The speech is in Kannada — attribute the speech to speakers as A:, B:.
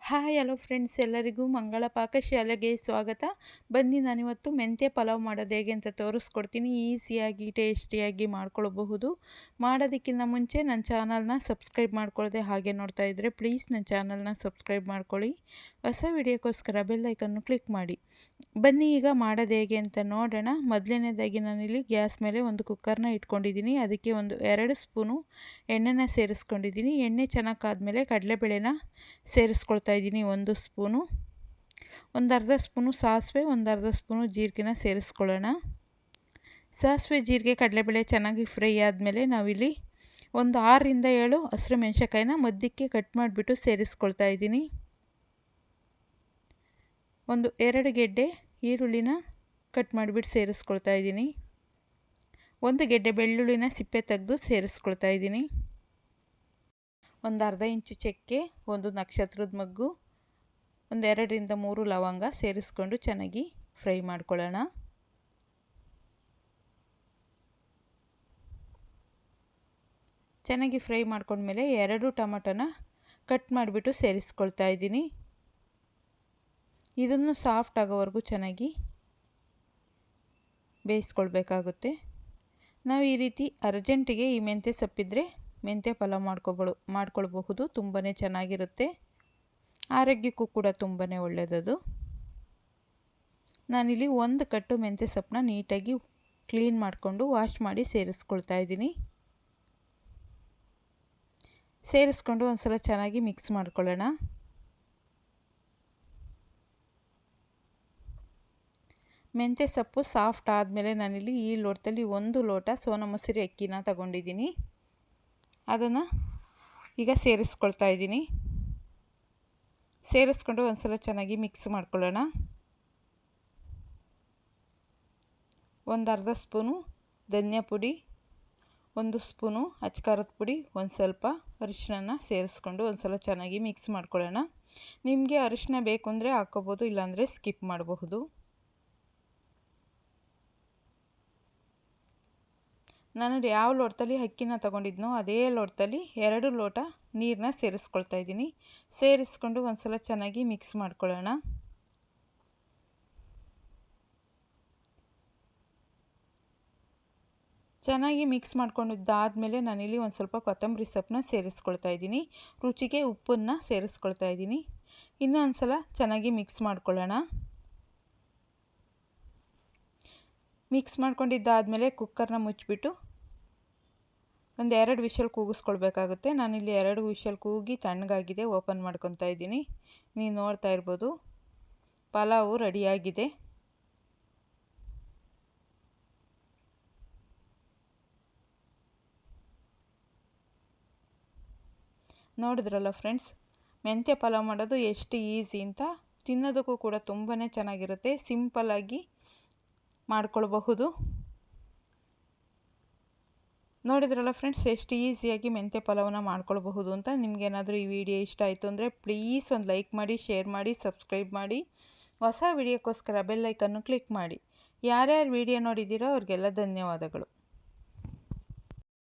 A: ಹಾಯ್ ಹಲೋ ಫ್ರೆಂಡ್ಸ್, ಎಲ್ಲರಿಗೂ ಮಂಗಳ ಪಾಕಶಾಲೆಗೆ ಸ್ವಾಗತ. ಬನ್ನಿ, ನಾನಿವತ್ತು ಮೆಂತ್ಯ ಪಲಾವ್ ಮಾಡೋದು ಹೇಗೆ ಅಂತ ತೋರಿಸ್ಕೊಡ್ತೀನಿ. ಈಸಿಯಾಗಿ ಟೇಸ್ಟಿಯಾಗಿ ಮಾಡ್ಕೊಳ್ಬಹುದು. ಮಾಡೋದಕ್ಕಿಂತ ಮುಂಚೆ ನನ್ನ ಚಾನಲ್ನ ಸಬ್ಸ್ಕ್ರೈಬ್ ಮಾಡ್ಕೊಳ್ಳದೆ ಹಾಗೆ ನೋಡ್ತಾ ಇದ್ದರೆ ಪ್ಲೀಸ್ ನನ್ನ ಚಾನಲ್ನ ಸಬ್ಸ್ಕ್ರೈಬ್ ಮಾಡ್ಕೊಳ್ಳಿ. ಹೊಸ ವಿಡಿಯೋಕ್ಕೋಸ್ಕರ ಬೆಲ್ ಐಕನ್ನು ಕ್ಲಿಕ್ ಮಾಡಿ. ಬನ್ನಿ ಈಗ ಮಾಡೋದು ಹೇಗೆ ಅಂತ ನೋಡೋಣ. ಮೊದಲನೇದಾಗಿ ನಾನಿಲ್ಲಿ ಗ್ಯಾಸ್ ಮೇಲೆ ಒಂದು ಕುಕ್ಕರ್ನ ಇಟ್ಕೊಂಡಿದ್ದೀನಿ. ಅದಕ್ಕೆ ಒಂದು 2 ಸ್ಪೂನು ಎಣ್ಣೆನ ಸೇರಿಸ್ಕೊಂಡಿದ್ದೀನಿ. ಎಣ್ಣೆ ಚೆನ್ನಾಗಿ ಕಾದ್ಮೇಲೆ ಕಡಲೆಬೇಳೆನ ಸೇರಿಸ್ಕೊಳ್ತಾ ಇದ್ದೀನಿ 1 ಸ್ಪೂನು. ಒಂದು ಅರ್ಧ ಸ್ಪೂನು ಸಾಸಿವೆ, ಒಂದು ಅರ್ಧ ಸ್ಪೂನು ಜೀರಿಗೆನ ಸೇರಿಸ್ಕೊಳ್ಳೋಣ. ಸಾಸಿವೆ, ಜೀರಿಗೆ, ಕಡಲೆಬೇಳೆ ಚೆನ್ನಾಗಿ ಫ್ರೈ ಆದಮೇಲೆ ನಾವಿಲ್ಲಿ ಒಂದು 6 ರಿಂದ 7 ಹಸಿರು ಮೆಣಸಿನಕಾಯಿನ ಮಧ್ಯಕ್ಕೆ ಕಟ್ ಮಾಡಿಬಿಟ್ಟು ಸೇರಿಸ್ಕೊಳ್ತಾ ಇದ್ದೀನಿ. ಒಂದು 2 ಗೆಡ್ಡೆ ಈರುಳ್ಳಿನ ಕಟ್ ಮಾಡಿಬಿಟ್ಟು ಸೇರಿಸ್ಕೊಳ್ತಾ ಇದ್ದೀನಿ. 1 ಗೆಡ್ಡೆ ಬೆಳ್ಳುಳ್ಳಿನ ಸಿಪ್ಪೆ ತೆಗೆದು ಸೇರಿಸ್ಕೊಳ್ತಾ ಇದ್ದೀನಿ. ಒಂದು ಅರ್ಧ ಇಂಚು ಚಕ್ಕೆ, ಒಂದು ನಕ್ಷತ್ರದ ಮಗ್ಗು, ಒಂದು 2 ರಿಂದ 3 ಲವಂಗ ಸೇರಿಸ್ಕೊಂಡು ಚೆನ್ನಾಗಿ ಫ್ರೈ ಮಾಡ್ಕೊಳ್ಳೋಣ. ಚೆನ್ನಾಗಿ ಫ್ರೈ ಮಾಡ್ಕೊಂಡ್ಮೇಲೆ 2 ಟೊಮಟೊನ ಕಟ್ ಮಾಡಿಬಿಟ್ಟು ಸೇರಿಸ್ಕೊಳ್ತಾ ಇದ್ದೀನಿ. ಇದನ್ನು ಸಾಫ್ಟ್ ಆಗೋವರೆಗೂ ಚೆನ್ನಾಗಿ ಬೇಯಿಸ್ಕೊಳ್ಬೇಕಾಗುತ್ತೆ. ನಾವು ಈ ರೀತಿ ಅರ್ಜೆಂಟಿಗೆ ಈ ಮೆಂತ್ಯ ಸೊಪ್ಪಿದ್ರೆ ಮೆಂತ್ಯ ಪಲಾವ್ ಮಾಡ್ಕೊಳ್ಬಹುದು. ತುಂಬಾ ಚೆನ್ನಾಗಿರುತ್ತೆ. ಆರೋಗ್ಯಕ್ಕೂ ಕೂಡ ತುಂಬಾ ಒಳ್ಳೆಯದದು. ನಾನಿಲ್ಲಿ 1 ಕಟ್ಟು ಮೆಂತ್ಯ ಸೊಪ್ಪನ್ನ ನೀಟಾಗಿ ಕ್ಲೀನ್ ಮಾಡಿಕೊಂಡು ವಾಶ್ ಮಾಡಿ ಸೇರಿಸ್ಕೊಳ್ತಾ ಇದ್ದೀನಿ. ಸೇರಿಸ್ಕೊಂಡು ಒಂದು ಸಲ ಚೆನ್ನಾಗಿ ಮಿಕ್ಸ್ ಮಾಡ್ಕೊಳ್ಳೋಣ. ಮೆಂತ್ಯ ಸೊಪ್ಪು ಸಾಫ್ಟ್ ಆದಮೇಲೆ ನಾನಿಲ್ಲಿ ಈ ಲೋಟದಲ್ಲಿ 1 ಲೋಟ ಸೋನಾ ಮಸೂರಿ ಅಕ್ಕಿನ ತಗೊಂಡಿದ್ದೀನಿ. ಅದನ್ನು ಈಗ ಸೇರಿಸ್ಕೊಳ್ತಾ ಇದ್ದೀನಿ. ಸೇರಿಸ್ಕೊಂಡು ಒಂದು ಸಲ ಚೆನ್ನಾಗಿ ಮಿಕ್ಸ್ ಮಾಡ್ಕೊಳ್ಳೋಣ. ಒಂದು ಅರ್ಧ ಸ್ಪೂನು ಧನಿಯಾ ಪುಡಿ, 1 ಸ್ಪೂನು ಅಚ್ಕಾರದ ಪುಡಿ, ಒಂದು ಸ್ವಲ್ಪ ಅರಿಶಿನ ಸೇರಿಸ್ಕೊಂಡು ಒಂದು ಸಲ ಚೆನ್ನಾಗಿ ಮಿಕ್ಸ್ ಮಾಡ್ಕೊಳ್ಳೋಣ. ನಿಮಗೆ ಅರಿಶಿನ ಬೇಕು ಅಂದರೆ ಹಾಕ್ಕೋಬೋದು, ಇಲ್ಲಾಂದರೆ ಸ್ಕಿಪ್ ಮಾಡಬಹುದು. ನಾನು ಯಾವ ಲೋಟದಲ್ಲಿ ಅಕ್ಕಿನ ತಗೊಂಡಿದ್ನೋ ಅದೇ ಲೋಟದಲ್ಲಿ 2 ಲೋಟ ನೀರನ್ನ ಸೇರಿಸ್ಕೊಳ್ತಾ ಇದ್ದೀನಿ. ಸೇರಿಸ್ಕೊಂಡು ಒಂದು ಸಲ ಚೆನ್ನಾಗಿ ಮಿಕ್ಸ್ ಮಾಡ್ಕೊಳ್ಳೋಣ. ಚೆನ್ನಾಗಿ ಮಿಕ್ಸ್ ಮಾಡ್ಕೊಂಡಿದ್ದಾದಮೇಲೆ ನಾನಿಲ್ಲಿ ಒಂದು ಸ್ವಲ್ಪ ಕೊತ್ತಂಬರಿ ಸೊಪ್ಪನ್ನ ಸೇರಿಸ್ಕೊಳ್ತಾ ಇದ್ದೀನಿ. ರುಚಿಗೆ ಉಪ್ಪನ್ನು ಸೇರಿಸ್ಕೊಳ್ತಾ ಇದ್ದೀನಿ. ಇನ್ನೊಂದು ಸಲ ಚೆನ್ನಾಗಿ ಮಿಕ್ಸ್ ಮಾಡ್ಕೊಳ್ಳೋಣ. ಮಿಕ್ಸ್ ಮಾಡ್ಕೊಂಡಿದ್ದಾದಮೇಲೆ ಕುಕ್ಕರ್ನ ಮುಚ್ಚಿಬಿಟ್ಟು ಒಂದು 2 ವಿಷಲ್ ಕೂಗಿಸ್ಕೊಳ್ಬೇಕಾಗುತ್ತೆ. ನಾನಿಲ್ಲಿ 2 ವಿಷಲ್ ಕೂಗಿ ತಣ್ಣಗಾಗಿದೆ. ಓಪನ್ ಮಾಡ್ಕೊತಾ ಇದ್ದೀನಿ. ನೀವು ನೋಡ್ತಾ ಇರ್ಬೋದು, ಪಲಾವು ರೆಡಿಯಾಗಿದೆ. ನೋಡಿದ್ರಲ್ಲ ಫ್ರೆಂಡ್ಸ್, ಮೆಂತ್ಯ ಪಲಾವ್ ಮಾಡೋದು ಎಷ್ಟು ಈಸಿ ಅಂತ. ತಿನ್ನೋದಕ್ಕೂ ಕೂಡ ತುಂಬಾ ಚೆನ್ನಾಗಿರುತ್ತೆ. ಸಿಂಪಲ್ಲಾಗಿ ಮಾಡ್ಕೊಳ್ಬಹುದು. ನೋಡಿದ್ರಲ್ಲ ಫ್ರೆಂಡ್ಸ್, ಎಷ್ಟು ಈಸಿಯಾಗಿ ಮೆಂತ್ಯ ಪಲಾವನ್ನ ಮಾಡ್ಕೊಳ್ಬಹುದು ಅಂತ. ನಿಮಗೇನಾದರೂ ಈ ವಿಡಿಯೋ ಇಷ್ಟ ಆಯಿತು ಅಂದರೆ ಪ್ಲೀಸ್ ಒಂದು ಲೈಕ್ ಮಾಡಿ, ಶೇರ್ ಮಾಡಿ, ಸಬ್ಸ್ಕ್ರೈಬ್ ಮಾಡಿ. ಹೊಸ ವಿಡಿಯೋಕ್ಕೋಸ್ಕರ ಬೆಲ್ ಐಕನ್ನು ಕ್ಲಿಕ್ ಮಾಡಿ. ಯಾರ್ಯಾರು ವಿಡಿಯೋ ನೋಡಿದ್ದೀರೋ ಅವ್ರಿಗೆಲ್ಲ ಧನ್ಯವಾದಗಳು.